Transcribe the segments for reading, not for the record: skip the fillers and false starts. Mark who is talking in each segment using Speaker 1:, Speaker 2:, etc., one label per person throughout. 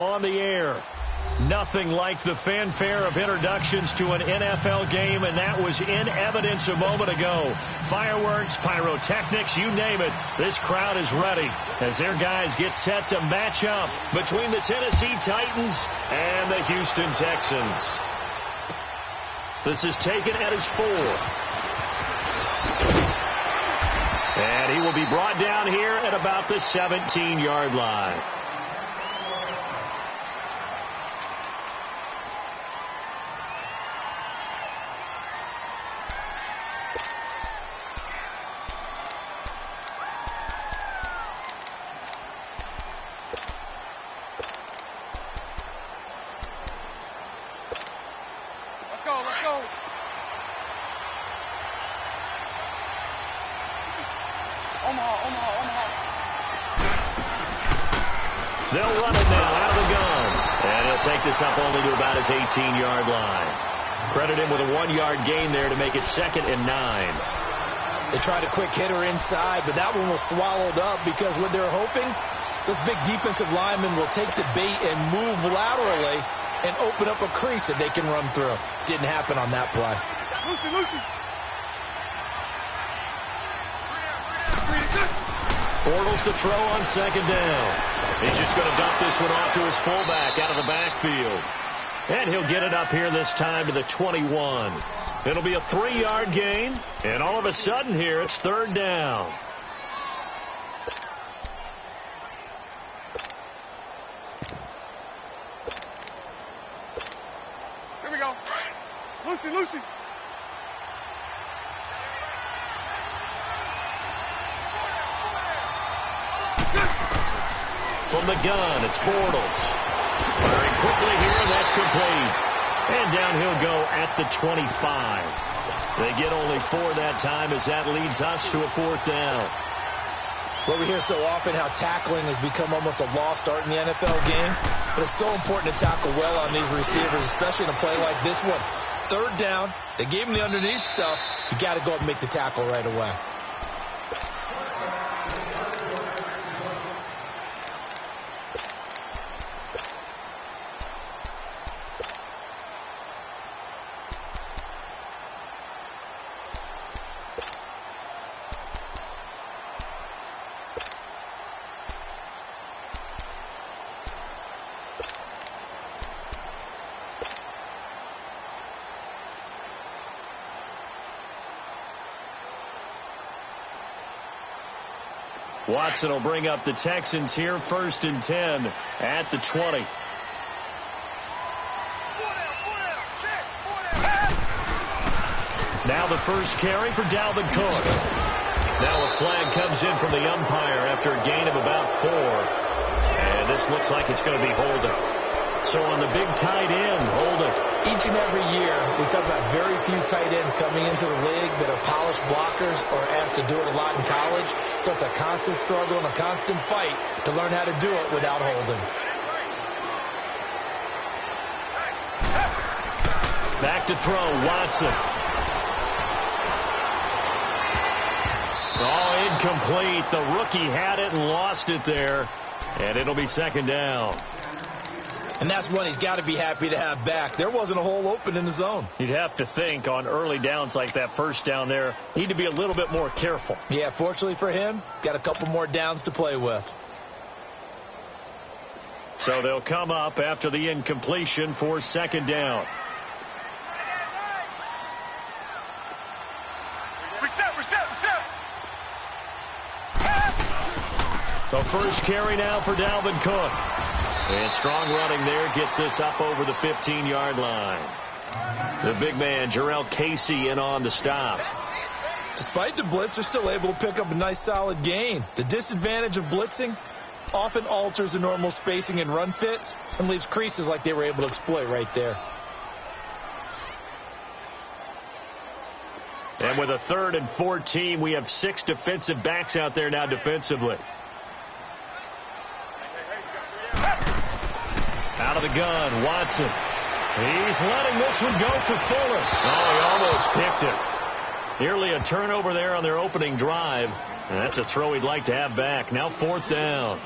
Speaker 1: On the air. Nothing like the fanfare of introductions to an NFL game, and that was in evidence a moment ago. Fireworks, pyrotechnics, you name it. This crowd is ready as their guys get set to match up between the Tennessee Titans and the Houston Texans. This is taken at his 4. And he will be brought down here at about the 17-yard line. They'll run it now out of the gun. And he'll take this up only to about his 18-yard line. Credit him with a 1-yard gain there to make it 2nd and 9.
Speaker 2: They tried a quick hitter inside, but that one was swallowed up because what they're hoping, this big defensive lineman will take the bait and move laterally and open up a crease that they can run through. Didn't happen on that play.
Speaker 1: Bortles to throw on 2nd down. He's just going to dump this one off to his fullback out of the backfield. And he'll get it up here this time to the 21. It'll be a 3-yard gain. And all of a sudden here, it's 3rd down.
Speaker 3: Here we go. Lucy.
Speaker 1: From the gun, it's Bortles. Firing quickly here, and that's complete. And down he'll go at the 25. They get only 4 that time as that leads us to a 4th down.
Speaker 2: Well, we hear so often how tackling has become almost a lost art in the NFL game. But it's so important to tackle well on these receivers, especially in a play like this one. 3rd down, they gave him the underneath stuff. You got to go up and make the tackle right away.
Speaker 1: Watson will bring up the Texans here, 1st and 10 at the 20. Now the first carry for Dalvin Cook. Now a flag comes in from the umpire after a gain of about 4. And this looks like it's going to be holding. So on the big tight end, holding.
Speaker 2: Each and every year, we talk about very few tight ends coming into the league that are polished blockers or asked to do it a lot in college. So it's a constant struggle and a constant fight to learn how to do it without holding.
Speaker 1: Back to throw, Watson. Oh, incomplete. The rookie had it and lost it there. And it'll be 2nd down.
Speaker 2: And that's one he's got to be happy to have back. There wasn't a hole open in the zone.
Speaker 1: You'd have to think on early downs like that 1st down there, need to be a little bit more careful.
Speaker 2: Yeah, fortunately for him, got a couple more downs to play with.
Speaker 1: So they'll come up after the incompletion for 2nd down.
Speaker 3: Reset.
Speaker 1: The first carry now for Dalvin Cook. And strong running there gets this up over the 15-yard line. The big man, Jarrell Casey, in on the stop.
Speaker 2: Despite the blitz, they're still able to pick up a nice solid gain. The disadvantage of blitzing often alters the normal spacing and run fits and leaves creases like they were able to exploit right there.
Speaker 1: And with a 3rd and 14, we have 6 defensive backs out there now defensively. Out of the gun, Watson. He's letting this one go for Fuller. Oh, he almost picked it. Nearly a turnover there on their opening drive. And that's a throw he'd like to have back. Now 4th down.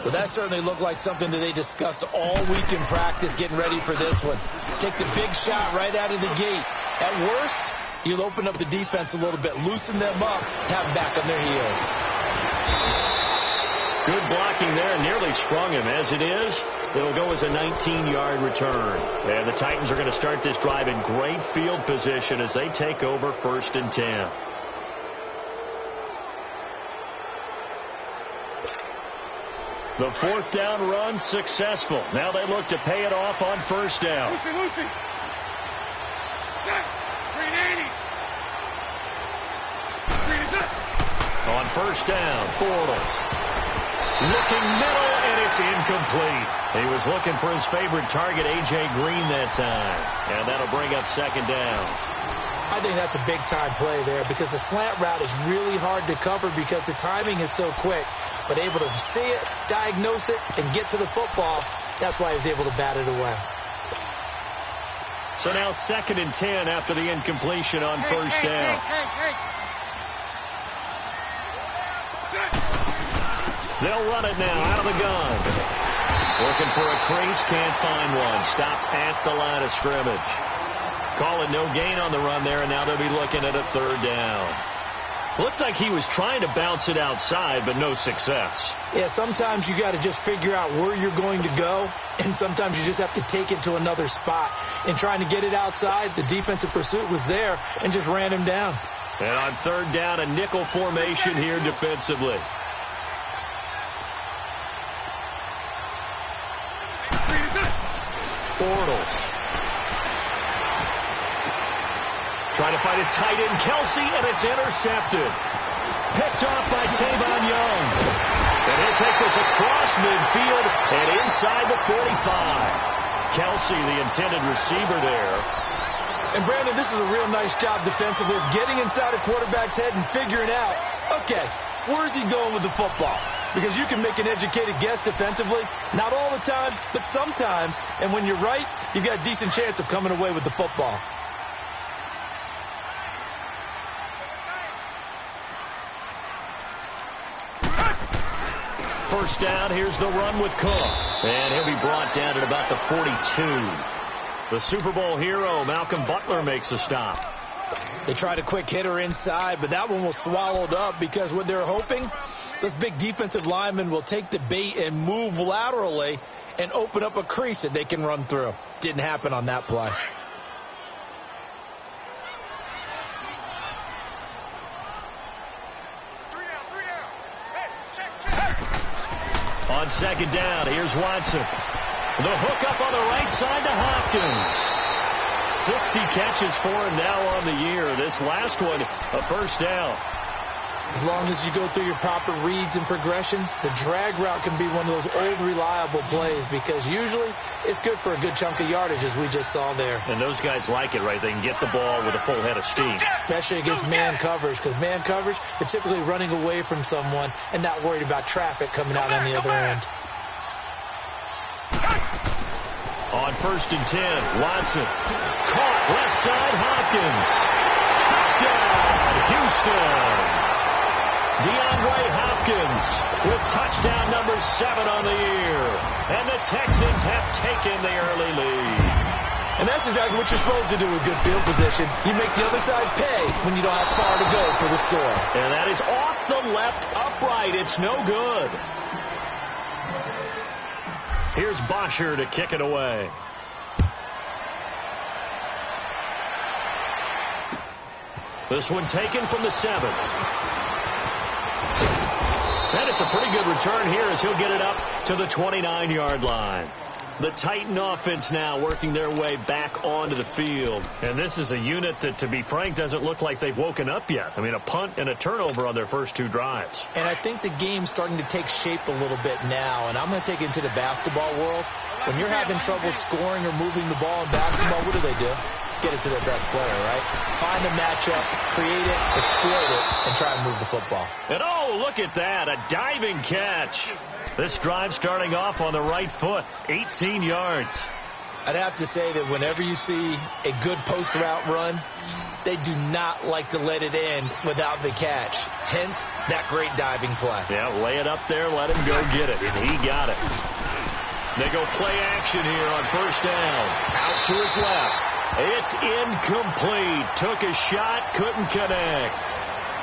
Speaker 2: Well, that certainly looked like something that they discussed all week in practice getting ready for this one. Take the big shot right out of the gate. At worst, you'll open up the defense a little bit, loosen them up, have them back on their heels.
Speaker 1: Good blocking there, nearly sprung him. As it is, it'll go as a 19-yard return. And the Titans are going to start this drive in great field position as they take over 1st and 10. The 4th down run successful. Now they look to pay it off on 1st down.
Speaker 3: Lucy. Set. 380. Green is up.
Speaker 1: On 1st down, Bortles. Looking middle, and it's incomplete. He was looking for his favorite target, A.J. Green, that time. And that'll bring up 2nd down.
Speaker 2: I think that's a big-time play there because the slant route is really hard to cover because the timing is so quick. But able to see it, diagnose it, and get to the football, that's why he was able to bat it away.
Speaker 1: So now 2nd and 10 after the incompletion on 1st down. They'll run it now out of the gun. Looking for a crease, can't find one. Stopped at the line of scrimmage. Calling no gain on the run there, and now they'll be looking at a 3rd down. Looked like he was trying to bounce it outside, but no success.
Speaker 2: Yeah, sometimes you got to just figure out where you're going to go, and sometimes you just have to take it to another spot. In trying to get it outside, the defensive pursuit was there and just ran him down.
Speaker 1: And on 3rd down, a nickel formation here defensively. Bortles. Trying to find his tight end, Kelsey, and it's intercepted. Picked off by Tavon Young. And he'll take this across midfield and inside the 45. Kelsey, the intended receiver there.
Speaker 2: And, Brandon, this is a real nice job defensively of getting inside a quarterback's head and figuring out, okay, where's he going with the football? Because you can make an educated guess defensively. Not all the time, but sometimes. And when you're right, you've got a decent chance of coming away with the football.
Speaker 1: First down, here's the run with Cook. And he'll be brought down at about the 42. The Super Bowl hero, Malcolm Butler, makes a stop.
Speaker 2: They tried a quick hitter inside, but that one was swallowed up because what they're hoping, this big defensive lineman will take the bait and move laterally and open up a crease that they can run through. Didn't happen on that play.
Speaker 1: On 2nd down, here's Watson. The hook up on the right side to Hopkins. 60 catches for him now on the year. This last one, a 1st down.
Speaker 2: As long as you go through your proper reads and progressions, the drag route can be one of those old reliable plays because usually it's good for a good chunk of yardage, as we just saw there.
Speaker 1: And those guys like it, right? They can get the ball with a full head of steam.
Speaker 2: Especially against man coverage, because man coverage, you're typically running away from someone and not worried about traffic coming out on the other end.
Speaker 1: On 1st and 10, Watson. Caught left side, Hopkins. Touchdown, Houston. DeAndre Hopkins with touchdown number 7 on the year. And the Texans have taken the early lead.
Speaker 2: And that's exactly what you're supposed to do with good field position. You make the other side pay when you don't have far to go for the score.
Speaker 1: And that is off the left upright. It's no good. Here's Bosher to kick it away. This one taken from the 7. And it's a pretty good return here as he'll get it up to the 29-yard line. The Titan offense now working their way back onto the field. And this is a unit that, to be frank, doesn't look like they've woken up yet. I mean, a punt and a turnover on their first 2 drives.
Speaker 2: And I think the game's starting to take shape a little bit now. And I'm going to take it into the basketball world. When you're having trouble scoring or moving the ball in basketball, what do? Get it to their best player, right? Find a matchup, create it, exploit it, and try and move the football.
Speaker 1: And oh, look at that, a diving catch. This drive starting off on the right foot, 18 yards.
Speaker 2: I'd have to say that whenever you see a good post route run, they do not like to let it end without the catch. Hence, that great diving play.
Speaker 1: Yeah, lay it up there, let him go get it, and he got it. They go play action here on first down. Out to his left. It's incomplete. Took a shot, couldn't connect.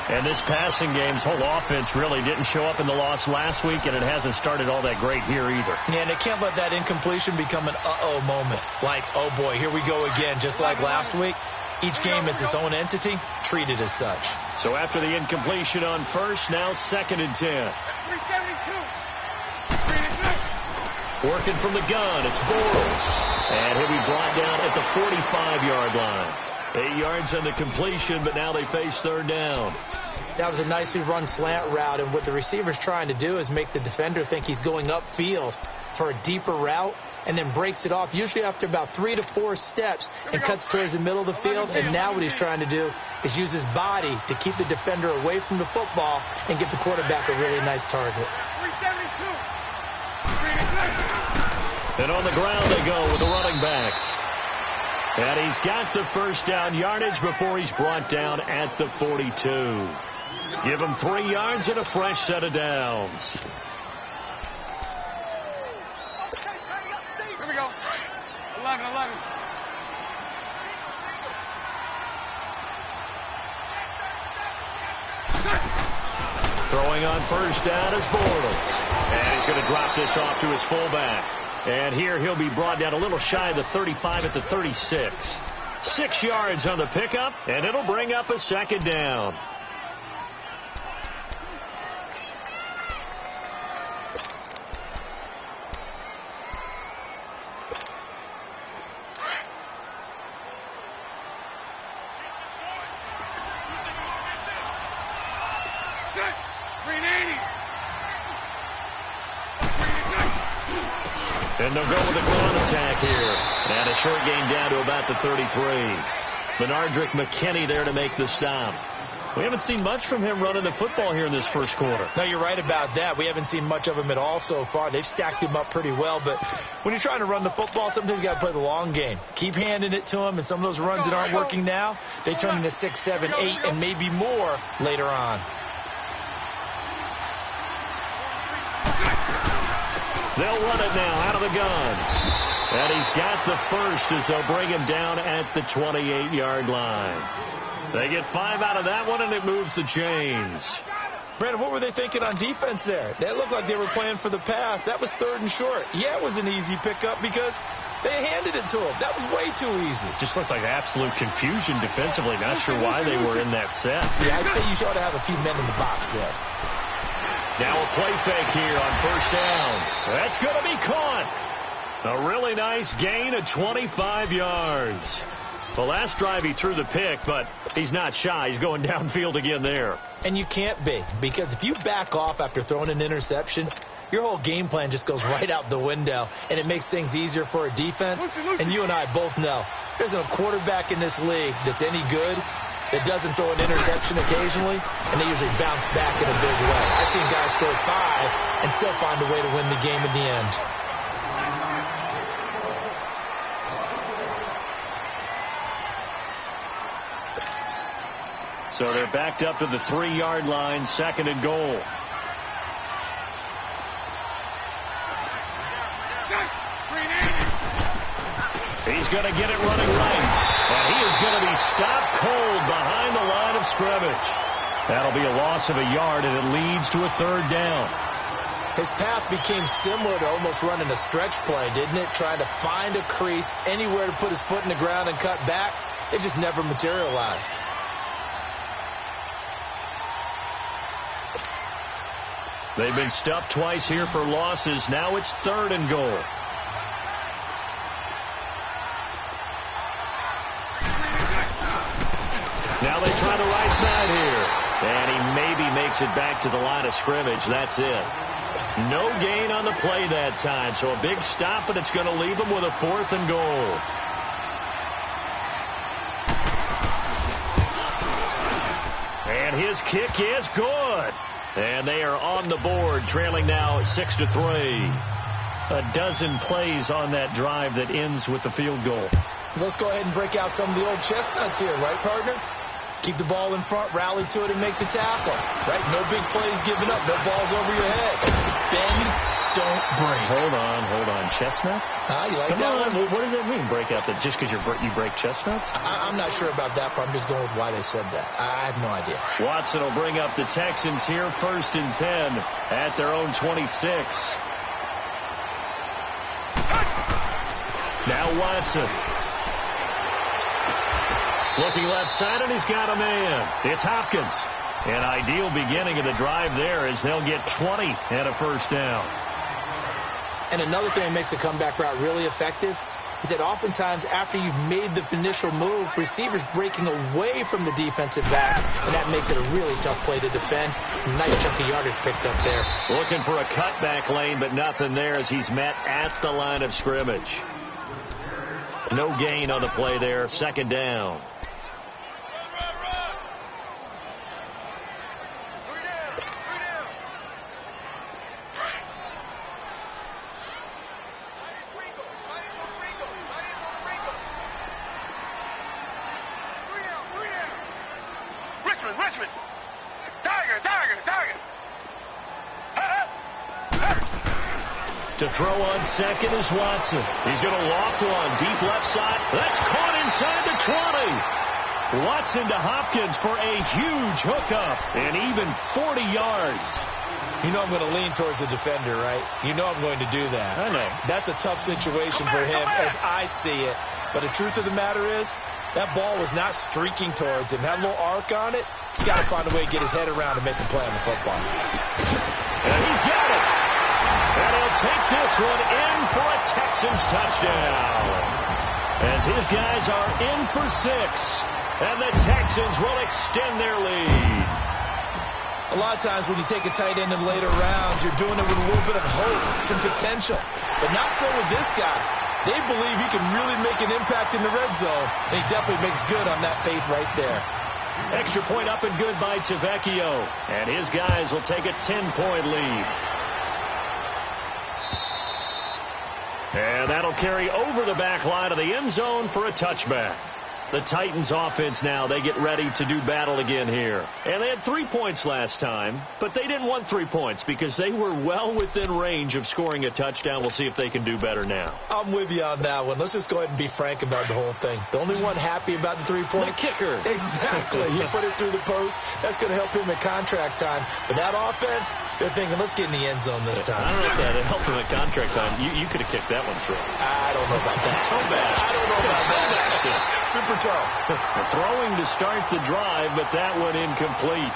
Speaker 1: And this passing game's whole offense really didn't show up in the loss last week, and it hasn't started all that great here either.
Speaker 2: Yeah, and they can't let that incompletion become an uh-oh moment. Like, oh boy, here we go again. Just like last week, each game is its own entity, treated as such.
Speaker 1: So after the incompletion on first, now 2nd and 10.
Speaker 3: 372.
Speaker 1: Working from the gun, it's Bortles. And he'll be brought down at the 45-yard line. 8 yards on the completion, but now they face 3rd down.
Speaker 2: That was a nicely run slant route, and what the receiver's trying to do is make the defender think he's going upfield for a deeper route, and then breaks it off, usually after about 3 to 4 steps, and cuts towards the middle of the field. And now what he's trying to do is use his body to keep the defender away from the football and give the quarterback a really nice target.
Speaker 3: 372.
Speaker 1: And on the ground they go with the running back. And he's got the first down yardage before he's brought down at the 42. Give him 3 yards and a fresh set of downs.
Speaker 3: Here we go. 11.
Speaker 1: Throwing on first down is Bortles. And he's going to drop this off to his fullback. And here he'll be brought down a little shy of the 35 at the 36. 6 yards on the pickup, and it'll bring up a 2nd down. And they'll go with a ground attack here. And a short gain down to about the 33. Benardrick McKinney there to make the stop. We haven't seen much from him running the football here in this first quarter.
Speaker 2: No, you're right about that. We haven't seen much of him at all so far. They've stacked him up pretty well. But when you're trying to run the football, sometimes you got to play the long game. Keep handing it to him. And some of those runs that aren't working now, they turn into 6, 7, 8, and maybe more later on.
Speaker 1: They'll run it now out of the gun. And he's got the first as they'll bring him down at the 28-yard line. They get 5 out of that one, and it moves the chains.
Speaker 2: Brandon, what were they thinking on defense there? They looked like they were playing for the pass. That was 3rd and short. Yeah, it was an easy pickup because they handed it to him. That was way too easy.
Speaker 1: Just looked like absolute confusion defensively. Not sure why they were in that set.
Speaker 2: Yeah, I'd say you ought to have a few men in the box there.
Speaker 1: Now a play fake here on first down. That's going to be caught. A really nice gain of 25 yards. The last drive he threw the pick, but he's not shy. He's going downfield again there.
Speaker 2: And you can't be, because if you back off after throwing an interception, your whole game plan just goes right out the window, and it makes things easier for a defense. And you and I both know there's a quarterback in this league that's any good that doesn't throw an interception occasionally, and they usually bounce back in a big way. I've seen guys throw 5 and still find a way to win the game in the end.
Speaker 1: So they're backed up to the 3-yard line, 2nd and goal. He's going to get it running right. And he is going to be stopped cold behind the line of scrimmage. That'll be a loss of a yard, and it leads to a 3rd down.
Speaker 2: His path became similar to almost running a stretch play, didn't it? Trying to find a crease, anywhere to put his foot in the ground and cut back. It just never materialized.
Speaker 1: They've been stuffed twice here for losses. Now it's 3rd and goal. Now they try the right side here. And he maybe makes it back to the line of scrimmage. That's it. No gain on the play that time. So a big stop, and it's going to leave him with a 4th and goal. And his kick is good. And they are on the board, trailing now 6-3. a dozen plays on that drive that ends with the field goal.
Speaker 2: Let's go ahead and break out some of the old chestnuts here, right, partner? Keep the ball in front, rally to it, and make the tackle. Right? No big plays given up. No balls over your head. Bend, don't break.
Speaker 1: Hold on. Chestnuts?
Speaker 2: You like
Speaker 1: Come
Speaker 2: that
Speaker 1: on.
Speaker 2: one?
Speaker 1: What does that mean, break out? That just because you break chestnuts?
Speaker 2: I'm not sure about that, but I'm just going with why they said that. I have no idea.
Speaker 1: Watson will bring up the Texans here, 1st and 10 at their own 26. Now Watson. Looking left side, and he's got a man. It's Hopkins. An ideal beginning of the drive there as they'll get 20 and a first down.
Speaker 2: And another thing that makes the comeback route really effective is that oftentimes after you've made the initial move, receivers breaking away from the defensive back, and that makes it a really tough play to defend. Nice chunk of yardage picked up there.
Speaker 1: Looking for a cutback lane, but nothing there as he's met at the line of scrimmage. No gain on the play there, 2nd down.
Speaker 3: Richmond. Tiger.
Speaker 1: To throw on second is Watson. He's going to loft one deep left side. That's caught inside the 20. Watson to Hopkins for a huge hookup and even 40 yards.
Speaker 2: You know I'm going to lean towards the defender, right? You know I'm going to do that.
Speaker 1: I know.
Speaker 2: That's a tough situation for him as I see it. But the truth of the matter is, that ball was not streaking towards him. Had a little arc on it. He's got to find a way to get his head around and make a play on the football.
Speaker 1: And he's got it. And he'll take this one in for a Texans touchdown. As his guys are in for 6. And the Texans will extend their lead.
Speaker 2: A lot of times when you take a tight end in later rounds, you're doing it with a little bit of hope, some potential. But not so with this guy. They believe he can really make an impact in the red zone. And he definitely makes good on that faith right there.
Speaker 1: Extra point up and good by Tavecchio. And his guys will take a 10-point lead. And that'll carry over the back line of the end zone for a touchback. The Titans offense now, they get ready to do battle again here. And they had 3 points last time, but they didn't want 3 points because they were well within range of scoring a touchdown. We'll see if they can do better now.
Speaker 2: I'm with you on that one. Let's just go ahead and be frank about the whole thing. The only one happy about the 3-point?
Speaker 1: The kicker.
Speaker 2: Exactly. You put it through the post. That's going to help him at contract time. But that offense, they're thinking, let's get in the end zone this time.
Speaker 1: I don't know if that helped him at contract time. You could have kicked that one through.
Speaker 2: I don't know about that. I don't know about that. Super toe.
Speaker 1: Throwing to start the drive, but that one incomplete.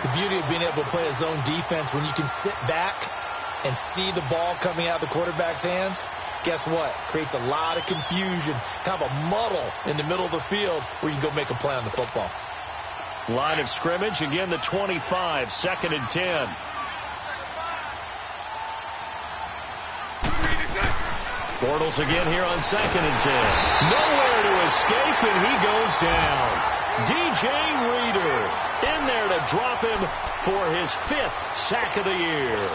Speaker 2: The beauty of being able to play a zone defense when you can sit back and see the ball coming out of the quarterback's hands, guess what? Creates a lot of confusion, kind of a muddle in the middle of the field where you can go make a play on the football.
Speaker 1: Line of scrimmage, again the 25, 2nd and 10. Bortles again here on 2nd and 10. Nowhere to escape, and he goes down. DJ Reader in there to drop him for his 5th sack of the year.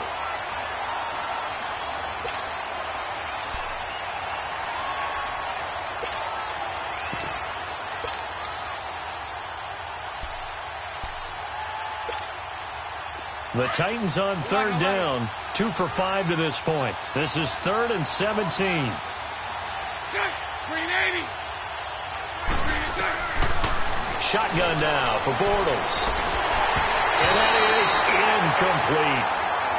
Speaker 1: The Titans on 3rd down, 2 for 5 to this point. This is 3rd and 17. Shotgun now for Bortles. And that is incomplete.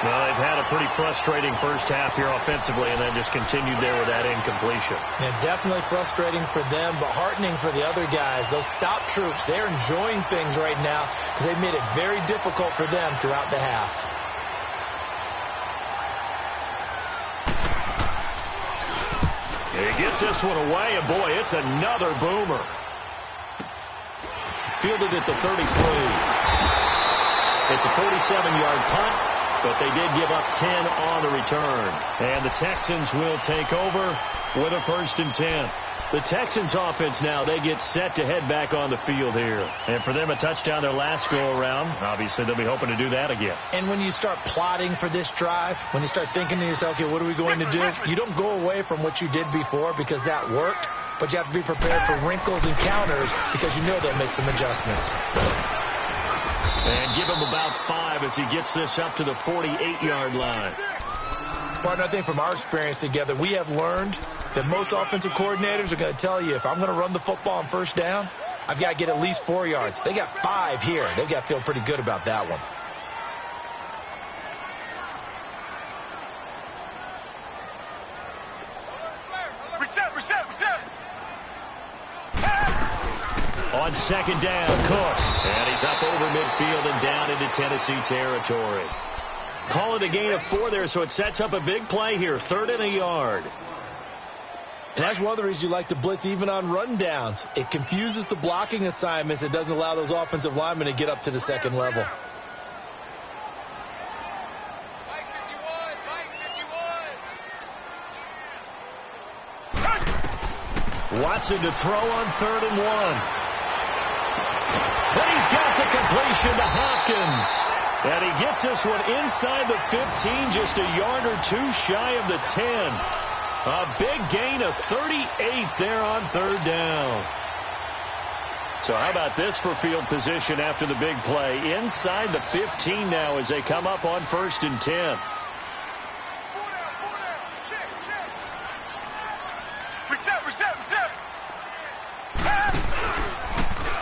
Speaker 1: Well, they've had a pretty frustrating first half here offensively, and then just continued there with that incompletion.
Speaker 2: Yeah, definitely frustrating for them, but heartening for the other guys. Those stop troops, they're enjoying things right now because they've made it very difficult for them throughout the half.
Speaker 1: He gets this one away, and boy, it's another boomer. Fielded at the 33. It's a 47-yard punt. but they did give up 10 on the return. And the Texans will take over with a 1st and 10. The Texans offense now, they get set to head back on the field here. And for them, a touchdown their last go-around. Obviously, they'll be hoping to do that again.
Speaker 2: And when you start plotting for this drive, when you start thinking to yourself, okay, what are we going to do? You don't go away from what you did before because that worked, but you have to be prepared for wrinkles and counters because you know they'll make some adjustments.
Speaker 1: And give him about 5 as he gets this up to the 48-yard line.
Speaker 2: Partner, I think from our experience together, we have learned that most offensive coordinators are going to tell you, if I'm going to run the football on 1st down, I've got to get at least 4 yards. They got 5 here. They've got to feel pretty good about that one.
Speaker 1: On 2nd down, Cook. And he's up over midfield and down into Tennessee territory. Call it a gain of 4 there, so it sets up a big play here. 3rd and a yard.
Speaker 2: And that's one of the reasons you like to blitz even on run downs. It confuses the blocking assignments. It doesn't allow those offensive linemen to get up to the 2nd level.
Speaker 1: Watson to throw on 3rd and 1. Then he's got the completion to Hopkins. And he gets this one inside the 15, just a yard or 2 shy of the 10. A big gain of 38 there on 3rd down. So how about this for field position after the big play? Inside the 15 now as they come up on 1st and 10.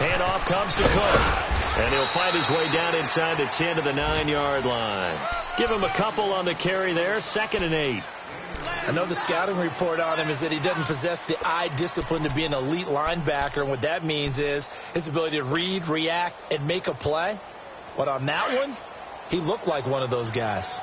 Speaker 1: Handoff comes to Cook. And he'll find his way down inside the 10 to the 9-yard line. Give him a couple on the carry there. 2nd and 8.
Speaker 2: I know the scouting report on him is that he doesn't possess the eye discipline to be an elite linebacker. And what that means is his ability to read, react, and make a play. But on that one, he looked like one of those guys.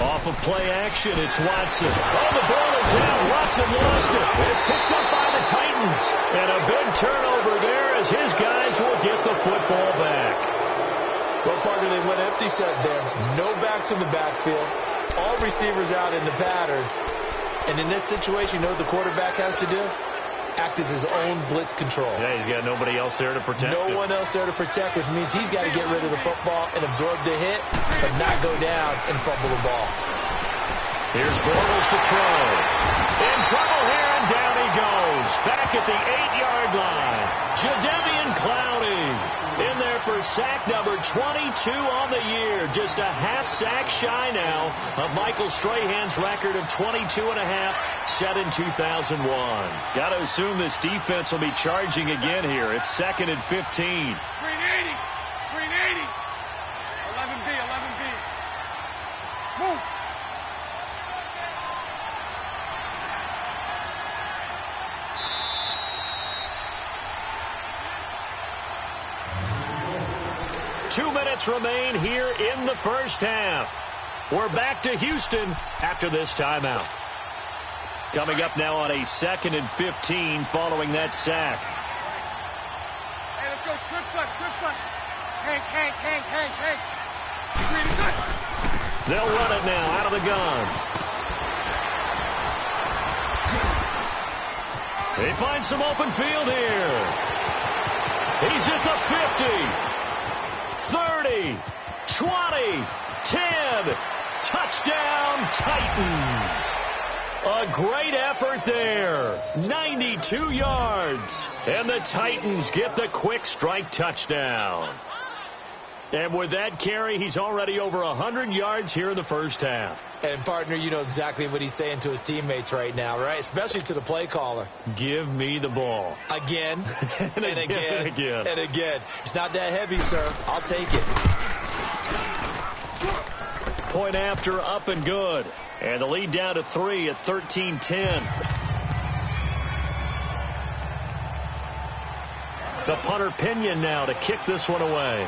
Speaker 1: Off of play action, it's Watson. Oh, the ball is out. Watson lost it. It's picked up by the Titans. And a big turnover there as his guys will get the football back.
Speaker 2: Well, partner, they went empty set there. No backs in the backfield. All receivers out in the pattern. And in this situation, you know what the quarterback has to do? Act as his own blitz control.
Speaker 1: Yeah, he's got nobody else there to protect him.
Speaker 2: No one else there to protect, which means he's got to get rid of the football and absorb the hit, but not go down and fumble the ball.
Speaker 1: Here's Bortles to throw. In trouble here, and down he goes. Back at the 8-yard line. Jadeveon Clowney in there for sack number 22 on the year. Just a half sack shy now of Michael Strahan's record of 22.5 set in 2001. Got to assume this defense will be charging again here. It's 2nd and 15.
Speaker 3: Green 80. Green 80. 11B. 11B. Move.
Speaker 1: Two minutes remain here in the first half. We're back to Houston after this timeout. Coming up now on a 2nd and 15 following that sack.
Speaker 3: Hey, let's go. Trick front. Hank. Green is good.
Speaker 1: They'll run it now out of the gun. They find some open field here. He's at the 50. 30, 20, 10, touchdown Titans. A great effort there, 92 yards, and the Titans get the quick strike touchdown. And with that carry, he's already over 100 yards here in the first half.
Speaker 2: And, partner, you know exactly what he's saying to his teammates right now, right? Especially to the play caller.
Speaker 1: Give me the ball.
Speaker 2: Again,
Speaker 1: and again.
Speaker 2: And again. It's not that heavy, sir. I'll take it.
Speaker 1: Point after, up and good. And the lead down to 3 at 13-10. The punter Pinion now to kick this one away.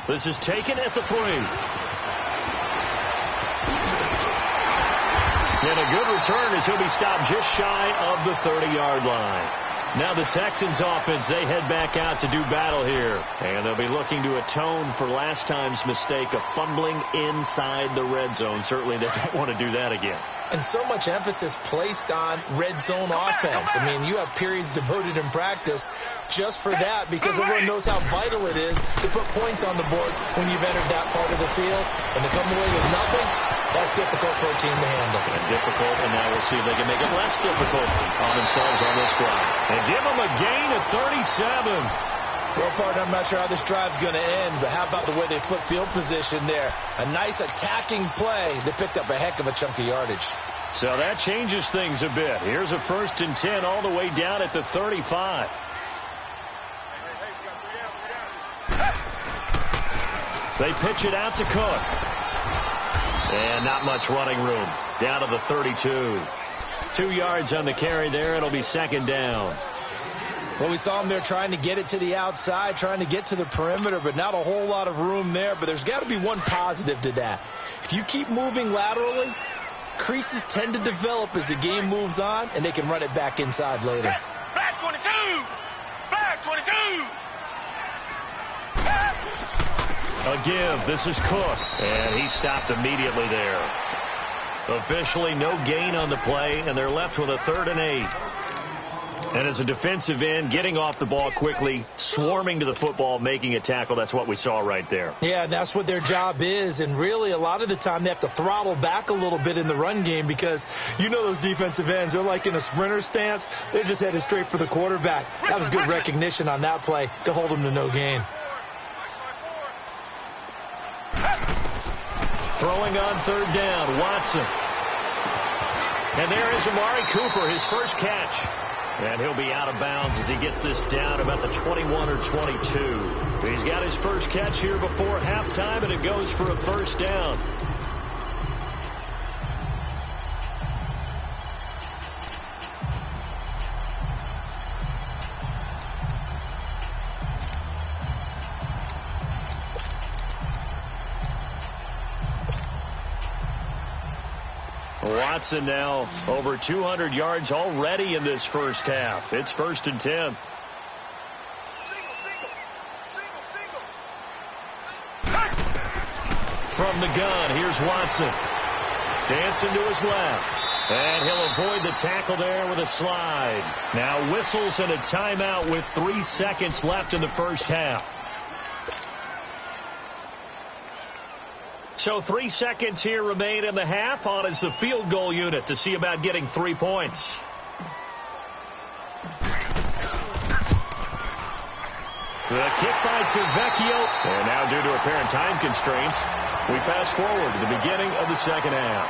Speaker 1: This is taken at the 3. And a good return as he'll be stopped just shy of the 30-yard line. Now the Texans offense, they head back out to do battle here. And they'll be looking to atone for last time's mistake of fumbling inside the red zone. Certainly they don't want to do that again.
Speaker 2: And so much emphasis placed on red zone offense. I mean, you have periods devoted in practice just for that because everyone knows how vital it is to put points on the board when you've entered that part of the field. And to come away with nothing, that's difficult for a team to handle.
Speaker 1: And difficult, and now we'll see if they can make it less difficult on themselves on this drive. And give them a gain of 37.
Speaker 2: Well, partner, I'm not sure how this drive's going to end, but how about the way they flip field position there? A nice attacking play. They picked up a heck of a chunk of yardage.
Speaker 1: So that changes things a bit. Here's a 1st and 10 all the way down at the 35. They pitch it out to Cook. And not much running room. Down to the 32. 2 yards on the carry there. It'll be 2nd down.
Speaker 2: Well, we saw him there trying to get it to the outside, trying to get to the perimeter, but not a whole lot of room there. But there's got to be one positive to that. If you keep moving laterally, creases tend to develop as the game moves on, and they can run it back inside later.
Speaker 3: Back 22! Back 22!
Speaker 1: A give. This is Cook. And he stopped immediately there. Officially no gain on the play, and they're left with a 3rd and 8. And as a defensive end, getting off the ball quickly, swarming to the football, making a tackle, that's what we saw right there.
Speaker 2: Yeah, and that's what their job is. And really, a lot of the time, they have to throttle back a little bit in the run game because you know those defensive ends, they're like in a sprinter stance. They're just headed straight for the quarterback. That was good recognition on that play to hold them to no gain.
Speaker 1: Throwing on 3rd down, Watson. And there is Amari Cooper, his first catch. And he'll be out of bounds as he gets this down about the 21 or 22. He's got his first catch here before halftime, and it goes for a 1st down. Watson now over 200 yards already in this first half. It's 1st and 10. From the gun, here's Watson. Dancing to his left. And he'll avoid the tackle there with a slide. Now whistles and a timeout with 3 seconds left in the first half. So 3 seconds here remain in the half. On is the field goal unit to see about getting 3 points. The kick by Tavecchio. And now due to apparent time constraints, we fast forward to the beginning of the second half.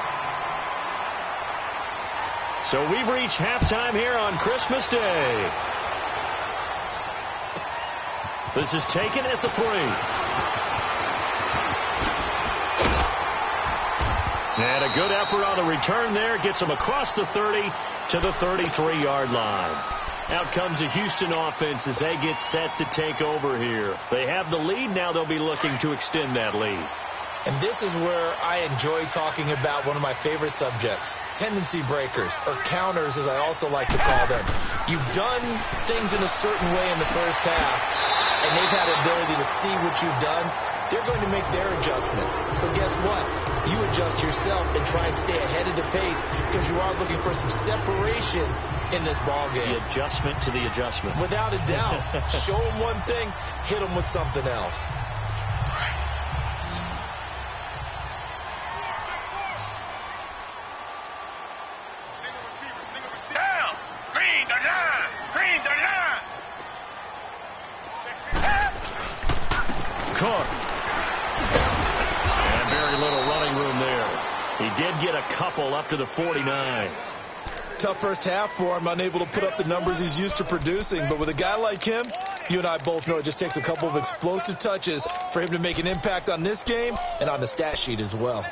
Speaker 1: So we've reached halftime here on Christmas Day. This is taken at the 3. And a good effort on the return there. Gets him across the 30 to the 33-yard line. Out comes the Houston offense as they get set to take over here. They have the lead. Now they'll be looking to extend that lead.
Speaker 2: And this is where I enjoy talking about one of my favorite subjects, tendency breakers, or counters as I also like to call them. You've done things in a certain way in the first half, and they've had the ability to see what you've done. They're going to make their adjustments. So guess what? You adjust yourself and try and stay ahead of the pace because you are looking for some separation in this ball game.
Speaker 1: The adjustment to the adjustment.
Speaker 2: Without a doubt. Show them one thing, hit them with something else.
Speaker 3: Single receiver. Down! Green the line!
Speaker 1: Cook. And very little running room there. He did get a couple up to the 49.
Speaker 2: Tough first half for him, unable to put up the numbers he's used to producing. But with a guy like him, you and I both know it just takes a couple of explosive touches for him to make an impact on this game and on the stat sheet as well.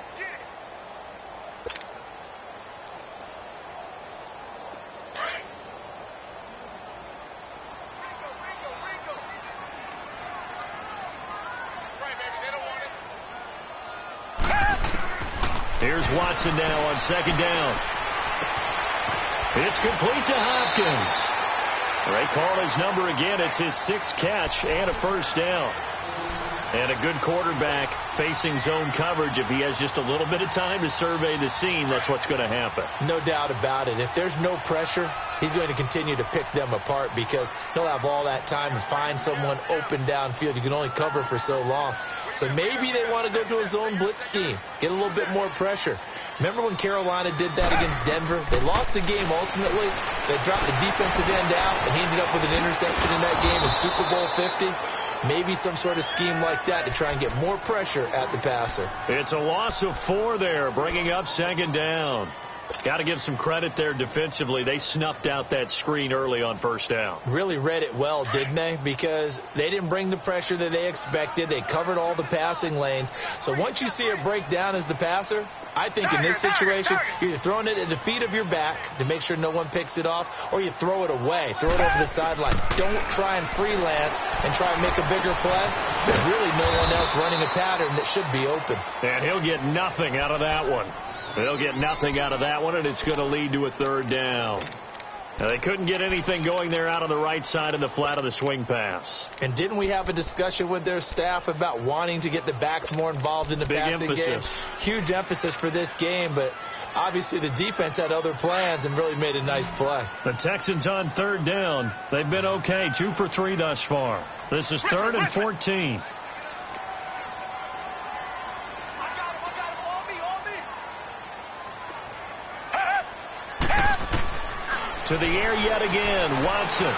Speaker 1: Here's Watson now on second down. It's complete to Hopkins. They call his number again. It's his 6th catch and a first down. And a good quarterback facing zone coverage. If he has just a little bit of time to survey the scene, that's what's going to happen.
Speaker 2: No doubt about it. If there's no pressure, he's going to continue to pick them apart because he'll have all that time to find someone open downfield. You can only cover for so long. So maybe they want to go to a zone blitz scheme, get a little bit more pressure. Remember when Carolina did that against Denver? They lost the game ultimately. They dropped the defensive end out, and he ended up with an interception in that game in Super Bowl 50. Maybe some sort of scheme like that to try and get more pressure at the passer.
Speaker 1: It's a loss of 4 there, bringing up second down. Got to give some credit there defensively. They snuffed out that screen early on first down.
Speaker 2: Really read it well, didn't they? Because they didn't bring the pressure that they expected. They covered all the passing lanes. So once you see it break down as the passer, I think in this situation, you're either throwing it at the feet of your back to make sure no one picks it off, or you throw it away. Throw it over the sideline. Don't try and freelance and try and make a bigger play. There's really no one else running a pattern that should be open.
Speaker 1: And he'll get nothing out of that one. They'll get nothing out of that one, and it's going to lead to a third down. Now, they couldn't get anything going there out on the right side in the flat of the swing pass.
Speaker 2: And didn't we have a discussion with their staff about wanting to get the backs more involved in the passing game? Huge emphasis for this game, but obviously the defense had other plans and really made a nice play.
Speaker 1: The Texans on third down. They've been okay, 2 for 3 thus far. This is 3rd and 14. To the air yet again, Watson. And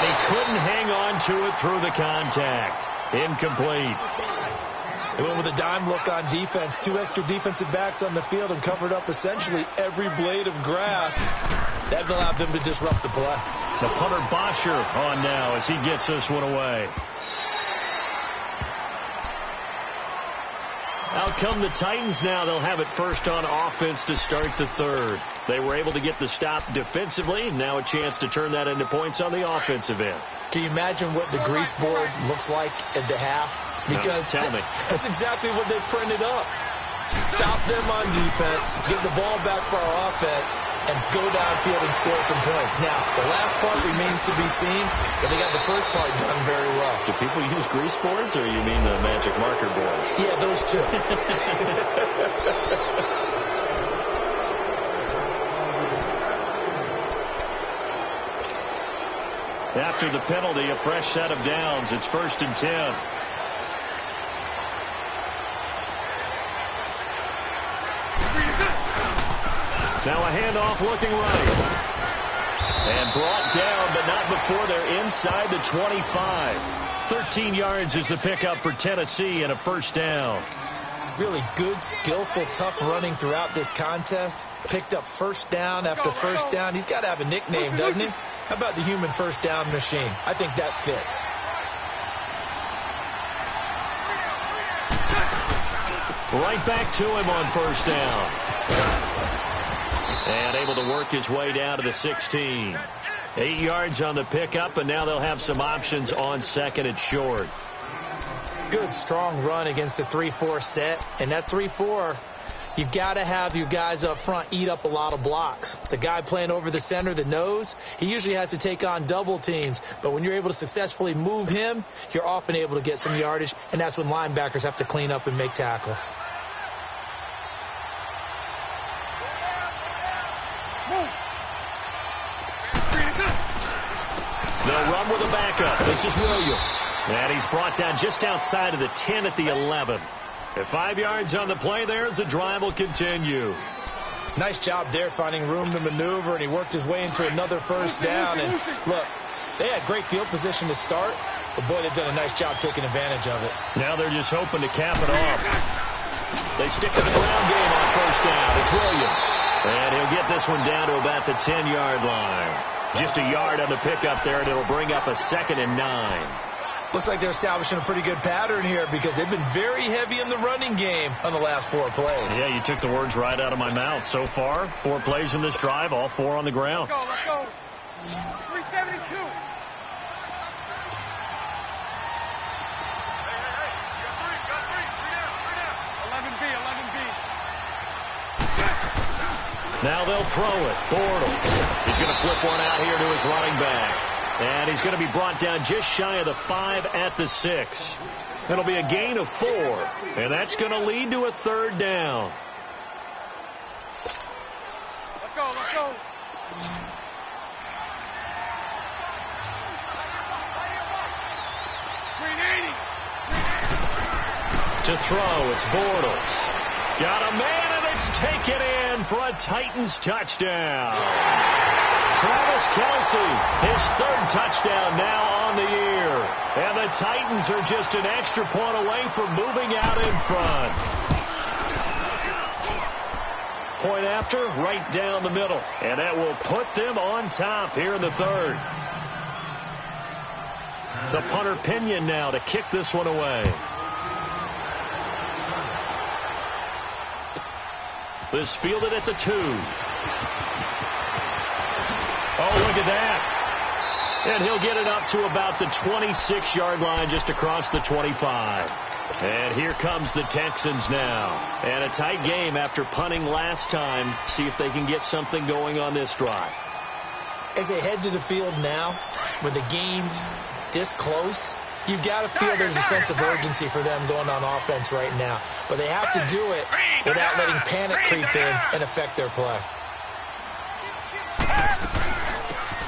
Speaker 1: he couldn't hang on to it through the contact. Incomplete.
Speaker 2: They went with a dime look on defense. 2 extra defensive backs on the field and covered up essentially every blade of grass. That allowed them to disrupt the play.
Speaker 1: The punter Bosher on now as he gets this one away. Out come the Titans now. They'll have it first on offense to start the third. They were able to get the stop defensively. Now a chance to turn that into points on the offensive end.
Speaker 2: Can you imagine what the grease board looks like at the half? Because
Speaker 1: tell me.
Speaker 2: That's exactly what they printed up. Stop them on defense, get the ball back for our offense, and go downfield and score some points. Now, the last part remains to be seen, but they got the first part done very well.
Speaker 1: Do people use grease boards, or you mean the magic marker board?
Speaker 2: Yeah, those two.
Speaker 1: After the penalty, a fresh set of downs. It's 1st and 10. Now a handoff looking right. And brought down, but not before they're inside the 25. 13 yards is the pickup for Tennessee and a first down.
Speaker 2: Really good, skillful, tough running throughout this contest. Picked up first down after first down. He's got to have a nickname, doesn't he? How about the human first down machine? I think that fits.
Speaker 1: Right back to him on first down. And able to work his way down to the 16. 8 yards on the pickup, and now they'll have some options on second and short.
Speaker 2: Good, strong run against the 3-4 set. And that 3-4, you've got to have your guys up front eat up a lot of blocks. The guy playing over the center, the nose, he usually has to take on double teams. But when you're able to successfully move him, you're often able to get some yardage, and that's when linebackers have to clean up and make tackles.
Speaker 1: They'll run with a backup. This is Williams. And he's brought down just outside of the 10 at the 11. At 5 yards on the play there as the drive will continue.
Speaker 2: Nice job there finding room to maneuver, and he worked his way into another first down. And look, they had great field position to start, but boy, they've done a nice job taking advantage of it.
Speaker 1: Now they're just hoping to cap it off. They stick to the ground game on first down. It's Williams. And he'll get this one down to about the 10-yard line. Just a yard on the pickup there, and it'll bring up a 2nd and 9.
Speaker 2: Looks like they're establishing a pretty good pattern here because they've been very heavy in the running game on the last 4 plays.
Speaker 1: Yeah, you took the words right out of my mouth. So far, 4 plays in this drive, all 4 on the ground.
Speaker 3: Let's go. 372. Hey, got three down. 11 B.
Speaker 1: Now they'll throw it. Bortles. He's going to flip one out here to his running back. And he's going to be brought down just shy of the 5 at the 6. It'll be a gain of 4. And that's going to lead to a 3rd down.
Speaker 3: Let's go, let's go.
Speaker 1: To throw, it's Bortles. Got a man, and it's taken in for a Titans touchdown. Travis Kelce, his 3rd touchdown now on the year. And the Titans are just an extra point away from moving out in front. Point after, right down the middle. And that will put them on top here in the 3rd. The punter Pinion now to kick this one away. This fielded at the 2. Oh, look at that. And he'll get it up to about the 26-yard line, just across the 25. And here comes the Texans now. And a tight game after punting last time. See if they can get something going on this drive.
Speaker 2: As they head to the field now, with the game this close, you've got to feel there's a sense of urgency for them going on offense right now. But they have to do it without letting panic creep in and affect their play.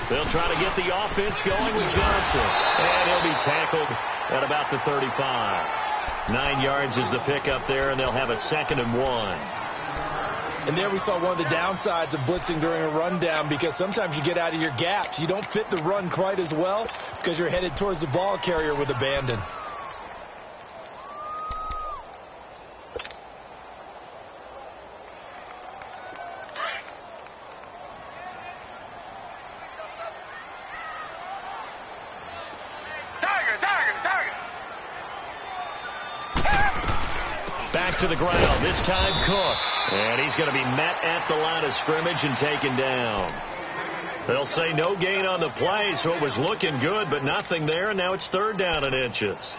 Speaker 1: They'll try to get the offense going with Johnson. And he'll be tackled at about the 35. 9 yards is the pickup there, and they'll have a 2nd and 1.
Speaker 2: And there we saw one of the downsides of blitzing during a rundown, because sometimes you get out of your gaps. You don't fit the run quite as well because you're headed towards the ball carrier with abandon.
Speaker 1: Back to the ground, this time Cook. And he's going to be met at the line of scrimmage and taken down. They'll say no gain on the play, so it was looking good, but nothing there, and now it's 3rd down and inches.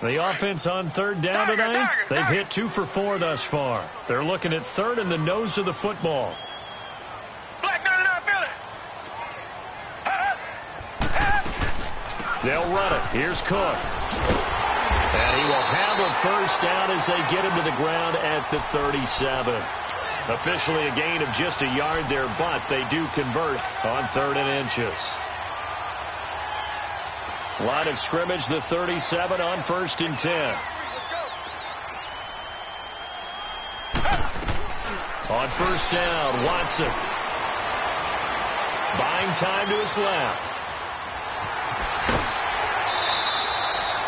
Speaker 1: The offense on 3rd down tonight, they've hit 2 for 4 thus far. They're looking at 3rd in the nose of the football. They'll run it. Here's Cook. And he will have a 1st down as they get him to the ground at the 37. Officially a gain of just a yard there, but they do convert on 3rd and inches. Line of scrimmage, the 37 on 1st and 10. On 1st down, Watson. Buying time to his left.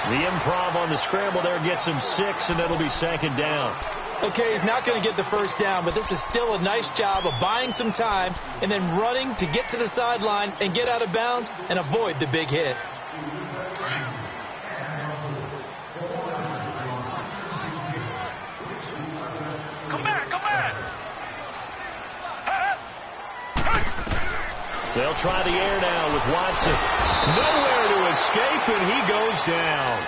Speaker 1: The improv on the scramble there gets him 6, and that'll be 2nd down.
Speaker 2: Okay, he's not going to get the 1st down, but this is still a nice job of buying some time and then running to get to the sideline and get out of bounds and avoid the big hit.
Speaker 3: Come back.
Speaker 1: They'll try the air now with Watson. Nowhere to escape, and he goes down.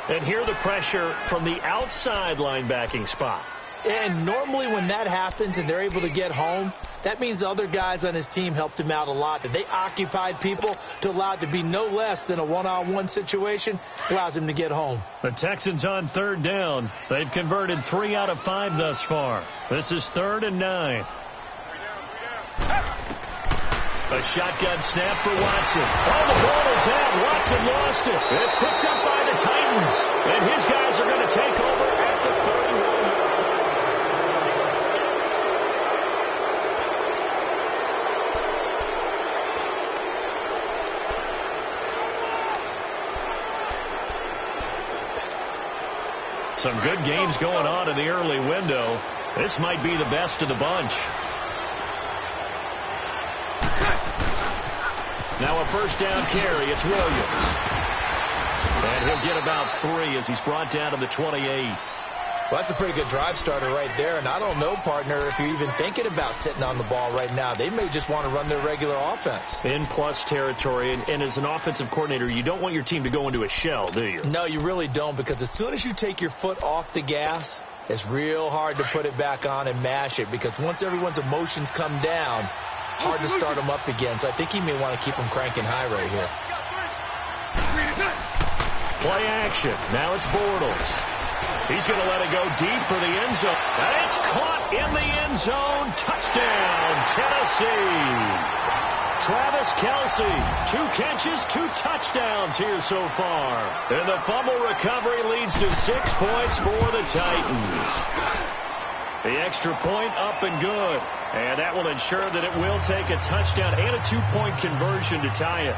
Speaker 1: And here the pressure from the outside linebacking spot.
Speaker 2: And normally when that happens and they're able to get home, that means the other guys on his team helped him out a lot. That they occupied people to allow it to be no less than a one-on-one situation, allows him to get home.
Speaker 1: The Texans on 3rd down. They've converted 3 out of 5 thus far. This is 3rd and 9. A shotgun snap for Watson. Oh, the ball is out. Watson lost it. It's picked up by the Titans. And his guys are going to take over at the 31. Some good games going on in the early window. This might be the best of the bunch. Now a 1st down carry. It's Williams. And he'll get about 3 as he's brought down to the 28.
Speaker 2: Well, that's a pretty good drive starter right there, and I don't know, partner, if you're even thinking about sitting on the ball right now. They may just want to run their regular offense.
Speaker 1: In plus territory, and as an offensive coordinator, you don't want your team to go into a shell, do you?
Speaker 2: No, you really don't, because as soon as you take your foot off the gas, it's real hard to put it back on and mash it, because once everyone's emotions come down, hard to start them up again. So I think he may want to keep them cranking high right here.
Speaker 1: Play action. Now it's Bortles. He's going to let it go deep for the end zone. And it's caught in the end zone. Touchdown, Tennessee. Travis Kelce, 2 catches, 2 touchdowns here so far. And the fumble recovery leads to 6 points for the Titans. The extra point up and good. And that will ensure that it will take a touchdown and a 2-point conversion to tie it.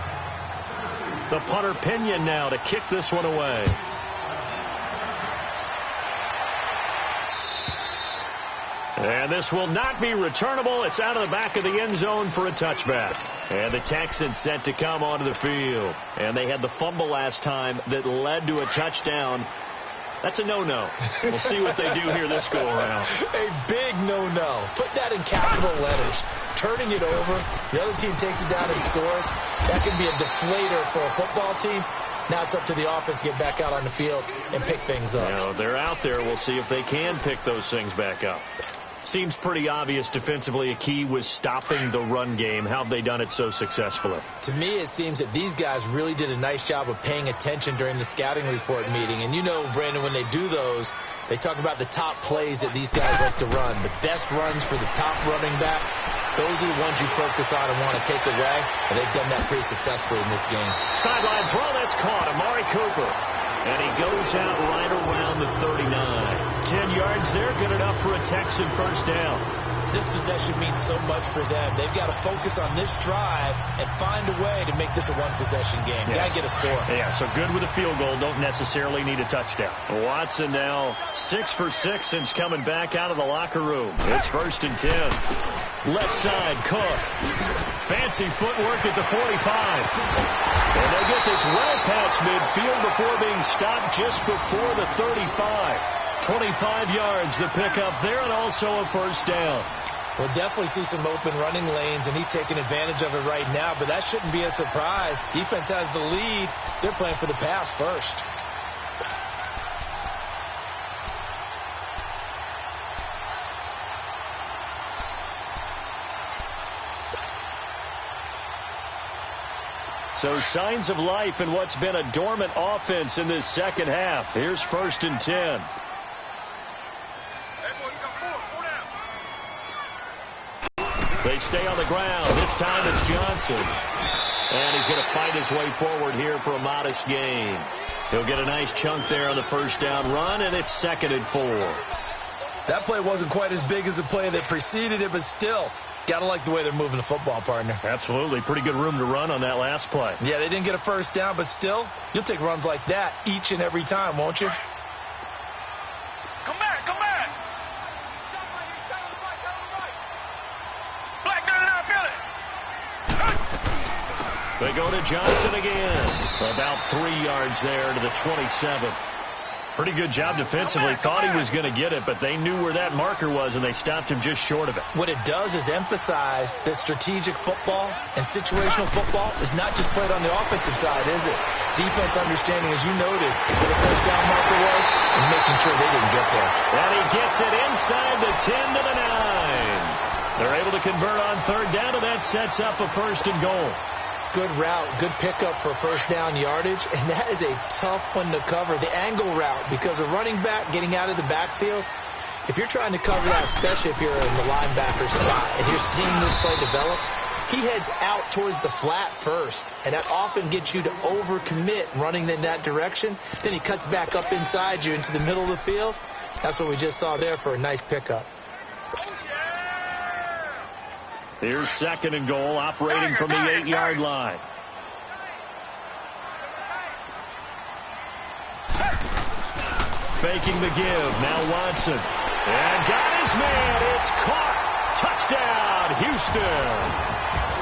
Speaker 1: The punter Pinion now to kick this one away. And this will not be returnable. It's out of the back of the end zone for a touchback. And the Texans set to come onto the field. And they had the fumble last time that led to a touchdown. That's a no-no. We'll see what they do here this go-around.
Speaker 2: A big no-no. Put that in capital letters. Turning it over. The other team takes it down and scores. That can be a deflator for a football team. Now it's up to the offense to get back out on the field and pick things up.
Speaker 1: Now, they're out there. We'll see if they can pick those things back up. Seems pretty obvious defensively a key was stopping the run game. How have they done it so successfully?
Speaker 2: To me, it seems that these guys really did a nice job of paying attention during the scouting report meeting. And you know, Brandon, when they do those, they talk about the top plays that these guys like to run. The best runs for the top running back, those are the ones you focus on and want to take away. And they've done that pretty successfully in this game.
Speaker 1: Sideline throw, that's caught. Amari Cooper. And he goes out right around the 39. 10 yards there, good enough for a Texan first down.
Speaker 2: This possession means so much for them. They've got to focus on this drive and find a way to make this a one-possession game.
Speaker 1: Yes.
Speaker 2: Got to get a score.
Speaker 1: Yeah, so good with a field goal. Don't necessarily need a touchdown. Watson now 6 for 6 since coming back out of the locker room. It's 1st and 10. Left side, Cook. Fancy footwork at the 45. And they get this well past midfield before being stopped just before the 35. 25 yards the pickup there, and also a first down.
Speaker 2: We'll definitely see some open running lanes, and he's taking advantage of it right now, but that shouldn't be a surprise. Defense has the lead. They're playing for the pass first.
Speaker 1: So signs of life in what's been a dormant offense in this second half. Here's 1st and 10. They stay on the ground. This time it's Johnson. And he's going to fight his way forward here for a modest gain. He'll get a nice chunk there on the first down run, and it's 2nd and 4.
Speaker 2: That play wasn't quite as big as the play that preceded it, but still, got to like the way they're moving the football, partner.
Speaker 1: Absolutely. Pretty good room to run on that last play.
Speaker 2: Yeah, they didn't get a first down, but still, you'll take runs like that each and every time, won't you?
Speaker 3: Come back, come back. Black man out, feel it.
Speaker 1: They go to Johnson again. About 3 yards there to the 27. Pretty good job defensively. Thought he was going to get it, but they knew where that marker was, and they stopped him just short of it.
Speaker 2: What it does is emphasize that strategic football and situational football is not just played on the offensive side, is it? Defense understanding, as you noted, where the first down marker was and making sure they didn't get there.
Speaker 1: And he gets it inside the 10 to the 9. They're able to convert on 3rd down, and that sets up a 1st and goal.
Speaker 2: Good route, good pickup for first down yardage, and that is a tough one to cover. The angle route, because a running back getting out of the backfield, if you're trying to cover that, especially if you're in the linebacker spot, and you're seeing this play develop, he heads out towards the flat first, and that often gets you to overcommit running in that direction. Then he cuts back up inside you into the middle of the field. That's what we just saw there for a nice pickup.
Speaker 1: Here's 2nd and goal, operating from the 8-yard line. Faking the give. Now Watson. And got his man. It's caught. Touchdown, Houston.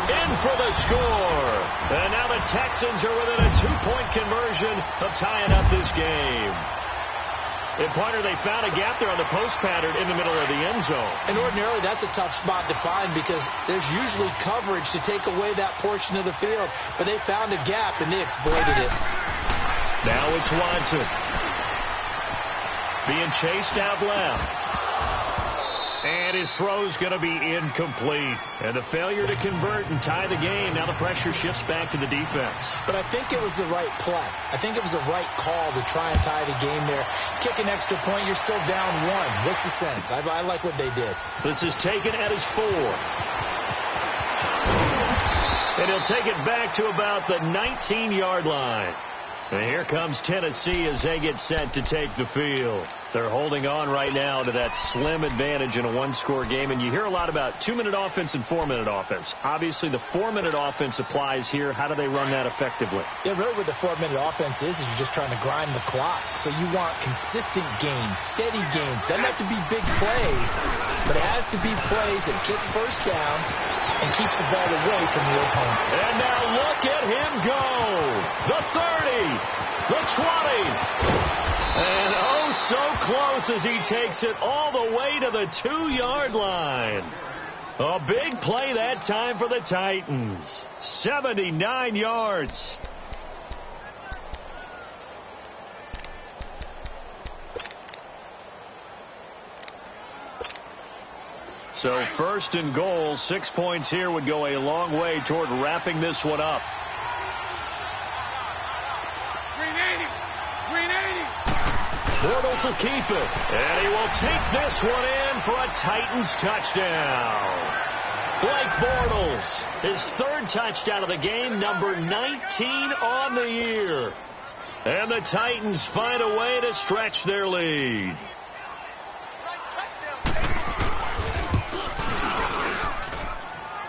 Speaker 1: In for the score. And now the Texans are within a 2-point conversion of tying up this game. And, partner, they found a gap there on the post pattern in the middle of the end zone.
Speaker 2: And ordinarily, that's a tough spot to find because there's usually coverage to take away that portion of the field. But they found a gap, and they exploited it.
Speaker 1: Now it's Watson. Being chased out left. And his throw's going to be incomplete. And a failure to convert and tie the game. Now the pressure shifts back to the defense.
Speaker 2: But I think it was the right play. I think it was the right call to try and tie the game there. Kick an extra point, you're still down one. What's the sense? I like what they did.
Speaker 1: This is taken at his 4. And he'll take it back to about the 19-yard line. And here comes Tennessee as they get set to take the field. They're holding on right now to that slim advantage in a one-score game. And you hear a lot about 2-minute offense and 4-minute offense. Obviously, the 4-minute offense applies here. How do they run that effectively?
Speaker 2: Yeah, really what the 4-minute offense is you're just trying to grind the clock. So you want consistent gains, steady gains. Doesn't have to be big plays, but it has to be plays that gets first downs and keeps the ball away from your opponent.
Speaker 1: And now look at him go. The 30, the 20. And oh, so close as he takes it all the way to the 2-yard line. A big play that time for the Titans. 79 yards. So first and goal, 6 points here would go a long way toward wrapping this one up. Bortles will keep it, and he will take this one in for a Titans touchdown. Blake Bortles, his 3rd touchdown of the game, number 19 on the year. And the Titans find a way to stretch their lead.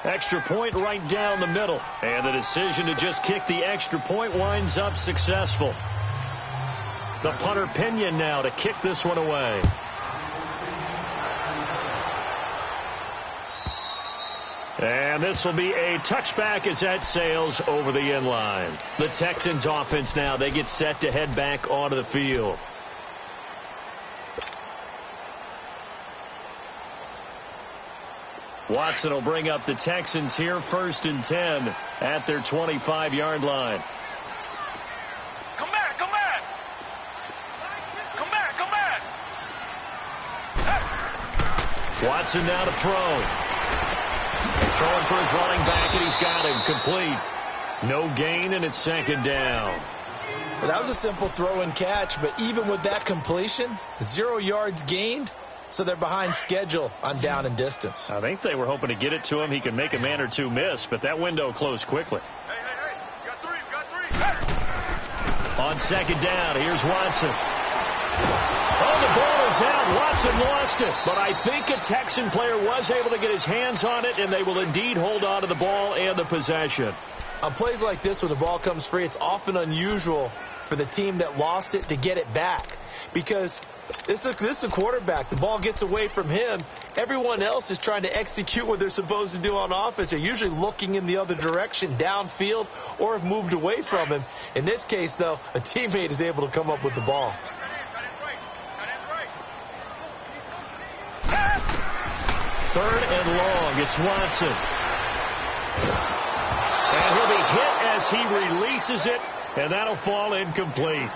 Speaker 1: Extra point right down the middle, and the decision to just kick the extra point winds up successful. The punter Pinion now to kick this one away. And this will be a touchback as that sails over the end line. The Texans offense now, they get set to head back onto the field. Watson will bring up the Texans here, 1st and 10 at their 25-yard line. Watson now to throw. Throwing for his running back, and he's got him complete. No gain, and it's 2nd down.
Speaker 2: Well, that was a simple throw and catch, but even with that completion, 0 yards gained, so they're behind schedule on down and distance.
Speaker 1: I think they were hoping to get it to him. He can make a man or two miss, but that window closed quickly.
Speaker 3: Hey, got three. Hey.
Speaker 1: On 2nd down, here's Watson. Oh, the ball is out. Watson lost it. But I think a Texan player was able to get his hands on it, and they will indeed hold on to the ball and the possession.
Speaker 2: On plays like this, when the ball comes free, it's often unusual for the team that lost it to get it back. Because this is a quarterback. The ball gets away from him. Everyone else is trying to execute what they're supposed to do on offense. They're usually looking in the other direction, downfield, or have moved away from him. In this case, though, a teammate is able to come up with the ball.
Speaker 1: 3rd and long. It's Watson. And he'll be hit as he releases it, and that'll fall incomplete.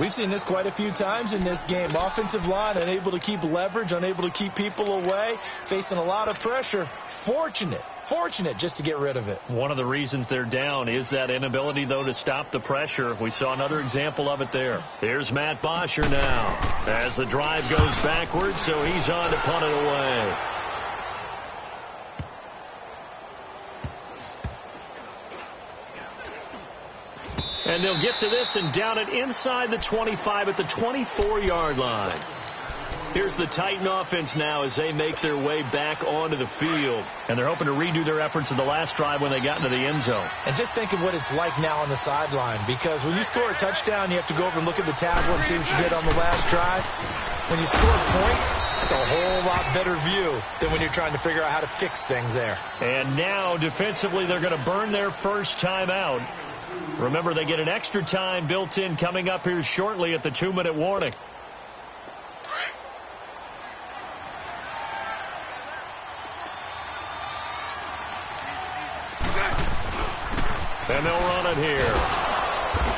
Speaker 2: We've seen this quite a few times in this game. Offensive line unable to keep leverage, unable to keep people away, facing a lot of pressure. Fortunate just to get rid of it.
Speaker 1: One of the reasons they're down is that inability, though, to stop the pressure. We saw another example of it there. Here's Matt Bosher now as the drive goes backwards, so he's on to punt it away. And they'll get to this and down it inside the 25 at the 24-yard line. Here's the Titan offense now as they make their way back onto the field. And they're hoping to redo their efforts in the last drive when they got into the end zone.
Speaker 2: And just think of what it's like now on the sideline. Because when you score a touchdown, you have to go over and look at the tablet and see what you did on the last drive. When you score points, it's a whole lot better view than when you're trying to figure out how to fix things there.
Speaker 1: And now, defensively, they're going to burn their first time out. Remember, they get an extra time built in coming up here shortly at the 2-minute warning. And they'll run it here.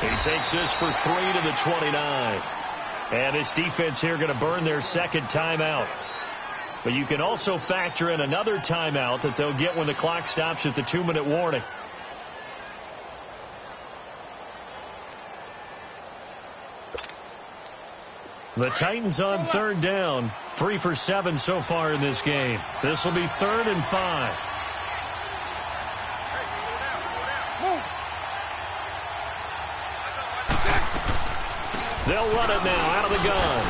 Speaker 1: He takes this for 3 to the 29. And this defense here going to burn their second timeout. But you can also factor in another timeout that they'll get when the clock stops at the 2-minute warning. The Titans on third down, 3 for 7 so far in this game. This will be 3rd and 5. They'll run it now out of the gun.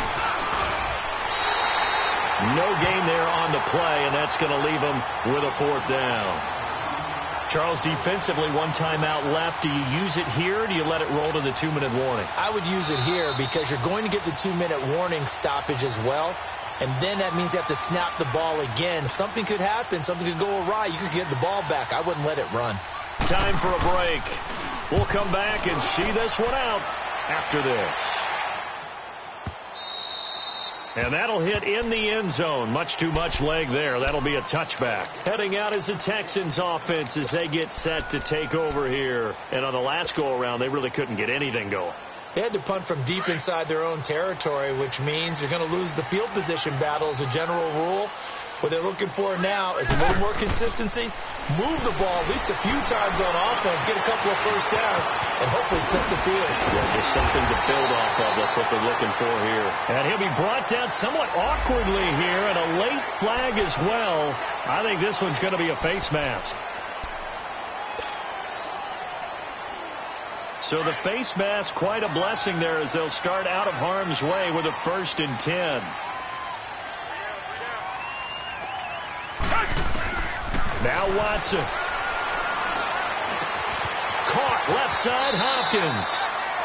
Speaker 1: No gain there on the play, and that's going to leave them with a 4th down. Charles, defensively, 1 timeout left. Do you use it here, or do you let it roll to the 2-minute warning?
Speaker 2: I would use it here because you're going to get the 2-minute warning stoppage as well. And then that means you have to snap the ball again. Something could happen. Something could go awry. You could get the ball back. I wouldn't let it run.
Speaker 1: Time for a break. We'll come back and see this one out after this. And that'll hit in the end zone. Much too much leg there. That'll be a touchback. Heading out is the Texans offense as they get set to take over here. And on the last go-around, they really couldn't get anything going.
Speaker 2: They had to punt from deep inside their own territory, which means you're going to lose the field position battle as a general rule. What they're looking for now is a little more consistency, move the ball at least a few times on offense, get a couple of first downs, and hopefully flip the field.
Speaker 1: Yeah, just something to build off of. That's what they're looking for here. And he'll be brought down somewhat awkwardly here, and a late flag as well. I think this one's going to be a face mask. So the face mask, quite a blessing there as they'll start out of harm's way with a 1st and 10. Now Watson. Caught left side Hopkins.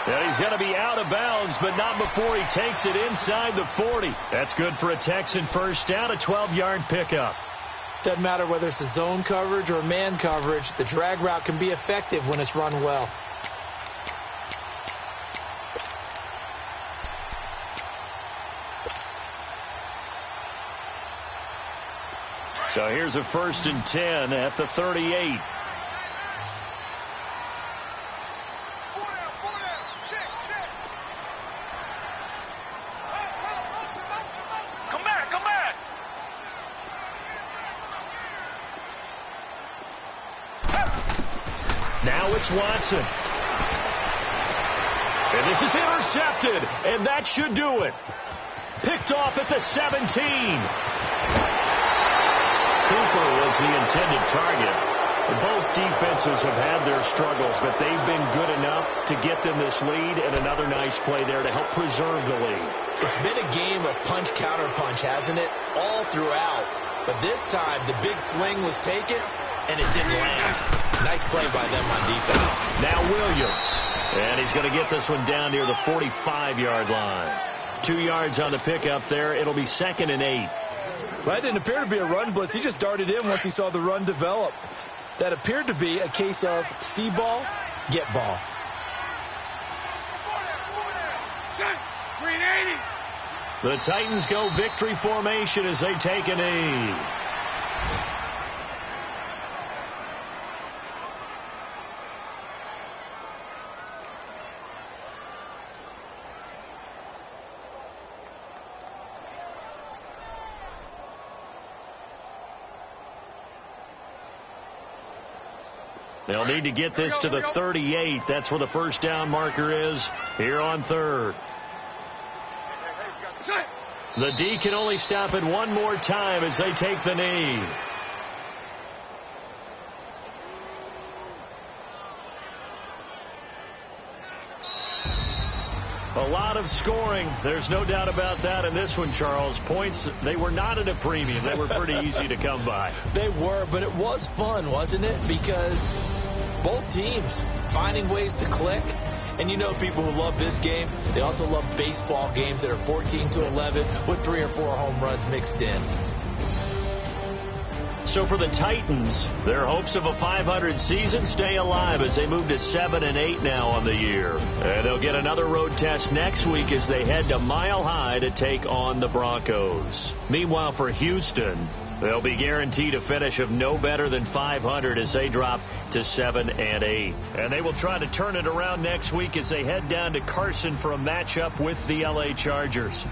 Speaker 1: And he's going to be out of bounds, but not before he takes it inside the 40. That's good for a Texan first down, a 12-yard pickup.
Speaker 2: Doesn't matter whether it's a zone coverage or man coverage. The drag route can be effective when it's run well.
Speaker 1: So here's a 1st and 10 at the 38.
Speaker 3: Come back.
Speaker 1: Now it's Watson. And this is intercepted, and that should do it. Picked off at the 17. Cooper was the intended target. Both defenses have had their struggles, but they've been good enough to get them this lead, and another nice play there to help preserve the lead.
Speaker 2: It's been a game of punch-counter-punch, hasn't it? All throughout. But this time, the big swing was taken, and it didn't land. Nice play by them on defense.
Speaker 1: Now Williams. And he's going to get this one down near the 45-yard line. 2 yards on the pickup there. It'll be 2nd and 8.
Speaker 2: That didn't appear to be a run blitz. He just darted in once he saw the run develop. That appeared to be a case of see ball, get ball.
Speaker 3: 380.
Speaker 1: The Titans go victory formation as they take a knee. They'll need to get this to the 38. That's where the first down marker is here on 3rd. The D can only stop it one more time as they take the knee. A lot of scoring. There's no doubt about that in this one, Charles. Points, they were not at a premium. They were pretty easy to come by.
Speaker 2: They were, but it was fun, wasn't it? Because both teams finding ways to click. And you know people who love this game, they also love baseball games that are 14-11 with 3 or 4 home runs mixed in.
Speaker 1: So for the Titans, their hopes of a 500 season stay alive as they move to 7-8 now on the year. And they'll get another road test next week as they head to Mile High to take on the Broncos. Meanwhile, for Houston, They'll be guaranteed a finish of no better than 500 as they drop to 7-8. And they will try to turn it around next week as they head down to Carson for a matchup with the LA Chargers.